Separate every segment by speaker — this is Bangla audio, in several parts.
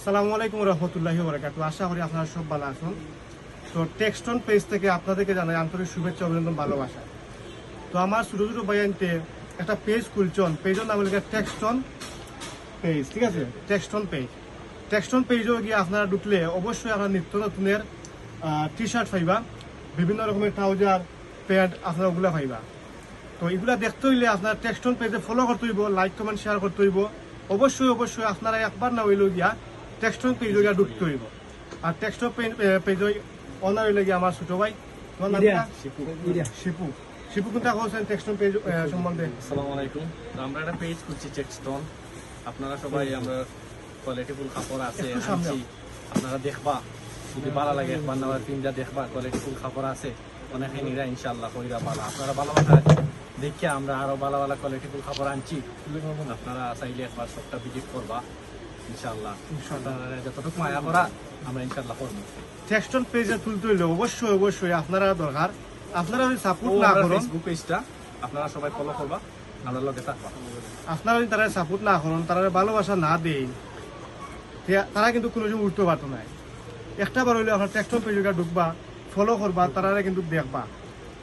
Speaker 1: আসসালামু আলাইকুম রহমতুল্লাহি ওয়া বারাকাতুহু। আশা করি আপনারা সব ভালো আছেন। তো টেক্সটন পেজ থেকে আপনাদেরকে জানাই আন্তরিক শুভেচ্ছা, অভিনন্দন, ভালোবাসা। তো আমার ছোটো ছোটো ভাইয়ানতে একটা পেজ খুলছেন, পেজের নাম হলো টেক্সটন পেজ, ঠিক আছে? টেক্সটন পেজ, টেক্সটন পেজও গিয়ে আপনারা ঢুকলে অবশ্যই আপনারা নিত্য নতুনের টি শার্ট পাইবা, বিভিন্ন রকমের ট্রাউজার, প্যান্ট আপনারা ওগুলা পাইবা। তো এগুলা দেখতে হইলে আপনার টেক্সটন পেজে ফলো করতে হইব, লাইক কমেন্ট শেয়ার করতে হইব। অবশ্যই অবশ্যই আপনারা একবার না হইলেও গিয়া টেক্সটন পেজে গিয়া ঢুকতে হইব। আর টেক্সটন পেজে অনার হইলে গিয়া আমার ছোট ভাই, তোমার নাম কি? শিপু। শিপু কোনটা বলছেন টেক্সটন পেজ সম্বন্ধে?
Speaker 2: আসসালামু আলাইকুম। তো আমরা একটা পেজ খুলছি টেক্সটন। আপনারা সবাই আমরা কোয়ালিটিফুল কাপড় আছে আনছি, আপনারা দেখবা, যদি ভালো লাগে একবার না তিনটা দেখবা, কোয়ালিটিফুল কাপড় আছে অনেকে নিরা ইনশাআল্লাহ কইরা ভালো। আপনারা ভালোবাসা দেখে আমরা আরো ভালো ভালো কোয়ালিটিফুল কাপড় আনছি, আপনারা চাইলে একবার সবটা ভিজিট করবা ইনশাআল্লাহ। যতটুকু মায়া করা আমরা ইনশাআল্লাহ করবো।
Speaker 1: টেক্সটন পেজে তুলতে হইলে অবশ্যই অবশ্যই আপনারা দরকার, আপনারা যদি সাপোর্ট না করেন,
Speaker 2: ফেসবুক পেজটা আপনারা সবাই ফলো করবা, আমরা লগে থাকবা।
Speaker 1: আপনারা যদি তারা সাপোর্ট না করেন, তারা ভালোবাসা না দেয়, তারা কিন্তু কোনো সময় উঠতে পারতো না। একটা বার হইলে আপনার টেক্সটন পেজে ঢুকবা, ফলো করবা, তারা কিন্তু দেখবা।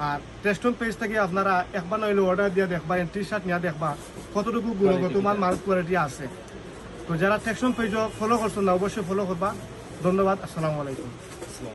Speaker 1: আর টেক্সটন পেজ থেকে আপনারা একবার না হইলে অর্ডার দিয়ে দেখবা, টি শার্ট নিয়ে দেখবা কতটুকু গুণগত মাল কোয়ালিটি আছে। তো যারা টেক্সটন পেজ ফলো করছেন না, অবশ্যই ফলো করবা। ধন্যবাদ। আসসালামু আলাইকুম।